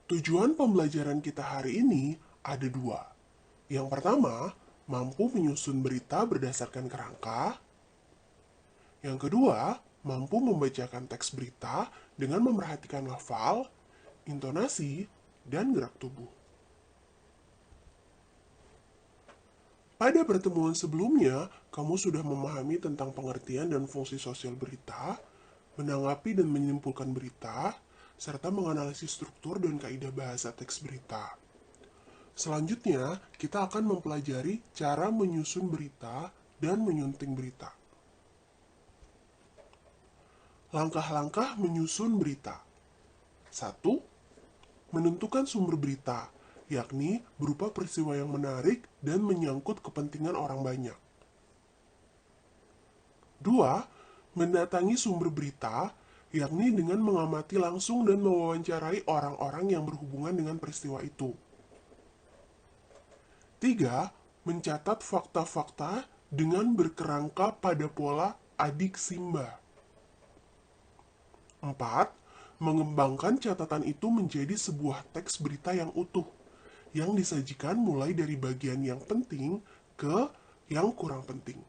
Tujuan pembelajaran kita hari ini ada dua. Yang pertama, mampu menyusun berita berdasarkan kerangka. Yang kedua, mampu membacakan teks berita dengan memerhatikan lafal, intonasi, dan gerak tubuh. Pada pertemuan sebelumnya, kamu sudah memahami tentang pengertian dan fungsi sosial berita, menanggapi dan menyimpulkan berita, serta menganalisis struktur dan kaidah bahasa teks berita. Selanjutnya, kita akan mempelajari cara menyusun berita dan menyunting berita. Langkah-langkah menyusun berita. 1. Menentukan sumber berita, yakni berupa peristiwa yang menarik dan menyangkut kepentingan orang banyak. 2. Mendatangi sumber berita, yakni dengan mengamati langsung dan mewawancarai orang-orang yang berhubungan dengan peristiwa itu. 3. Mencatat fakta-fakta dengan berkerangka pada pola adik simba. 4. Mengembangkan catatan itu menjadi sebuah teks berita yang utuh, yang disajikan mulai dari bagian yang penting ke yang kurang penting.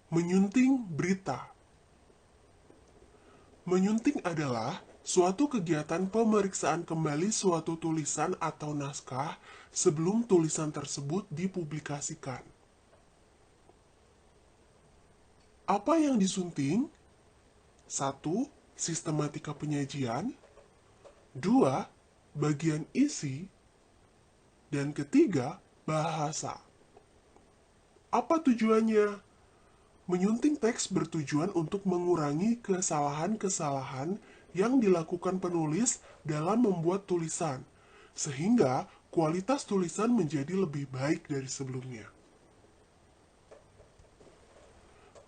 Menyunting berita. Menyunting adalah suatu kegiatan pemeriksaan kembali suatu tulisan atau naskah sebelum tulisan tersebut dipublikasikan. Apa yang disunting? 1. Sistematika penyajian. 2. Bagian isi. Dan ketiga, bahasa. Apa tujuannya? Menyunting teks bertujuan untuk mengurangi kesalahan-kesalahan yang dilakukan penulis dalam membuat tulisan, sehingga kualitas tulisan menjadi lebih baik dari sebelumnya.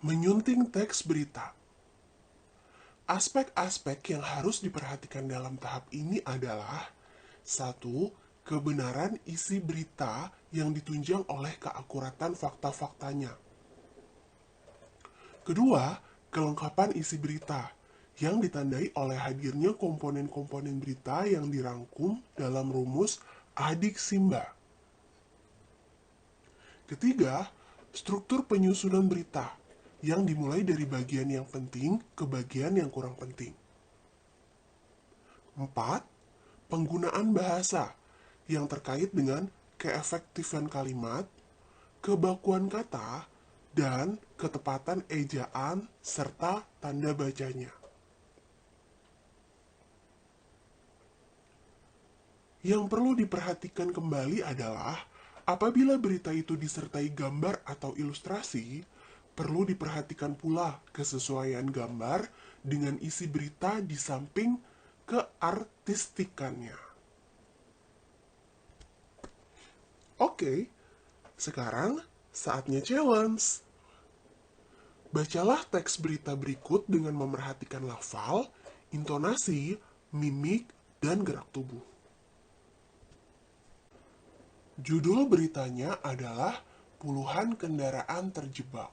Menyunting teks berita. Aspek-aspek yang harus diperhatikan dalam tahap ini adalah 1. Kebenaran isi berita yang ditunjang oleh keakuratan fakta-faktanya. Kedua, kelengkapan isi berita yang ditandai oleh hadirnya komponen-komponen berita yang dirangkum dalam rumus adik simba. Ketiga, struktur penyusunan berita yang dimulai dari bagian yang penting ke bagian yang kurang penting. 4. Penggunaan bahasa yang terkait dengan keefektifan kalimat, kebakuan kata, dan ketepatan ejaan serta tanda bacanya. Yang perlu diperhatikan kembali adalah apabila berita itu disertai gambar atau ilustrasi, perlu diperhatikan pula kesesuaian gambar dengan isi berita di samping keartistikannya. Oke, sekarang saatnya challenge. Bacalah teks berita berikut dengan memerhatikan lafal, intonasi, mimik, dan gerak tubuh. Judul beritanya adalah Puluhan Kendaraan Terjebak.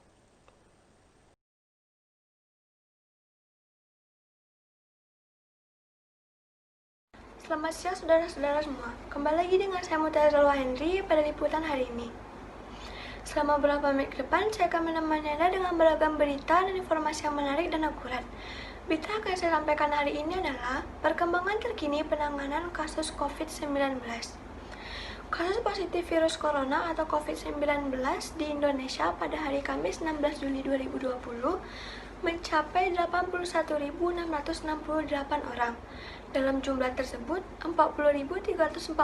Selamat siang saudara-saudara semua. Kembali lagi dengan saya Mutiara Zalwa Henry pada liputan hari ini. Selama beberapa menit ke depan, saya akan menemani Anda dengan beragam berita dan informasi yang menarik dan akurat. Berita yang akan saya sampaikan hari ini adalah perkembangan terkini penanganan kasus COVID-19. Kasus positif virus corona atau COVID-19 di Indonesia pada hari Kamis 16 Juli 2020 mencapai 81.668 orang. Dalam jumlah tersebut, 40.345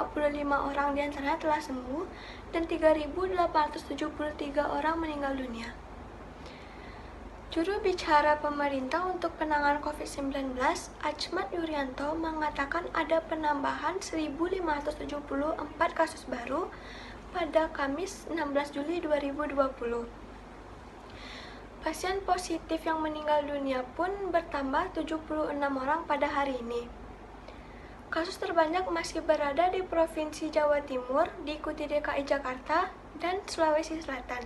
orang diantaranya telah sembuh dan 3.873 orang meninggal dunia. Juru bicara pemerintah untuk penanganan COVID-19, Achmad Yuryanto, mengatakan ada penambahan 1.574 kasus baru pada Kamis 16 Juli 2020. Pasien positif yang meninggal dunia pun bertambah 76 orang pada hari ini. Kasus terbanyak masih berada di Provinsi Jawa Timur, diikuti DKI Jakarta dan Sulawesi Selatan.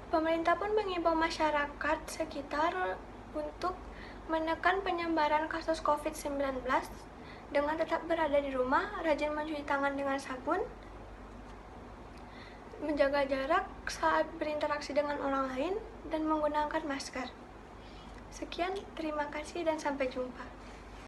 Pemerintah pun mengimbau masyarakat sekitar untuk menekan penyebaran kasus COVID-19 dengan tetap berada di rumah, rajin mencuci tangan dengan sabun, menjaga jarak saat berinteraksi dengan orang lain, dan menggunakan masker. Sekian, terima kasih dan sampai jumpa.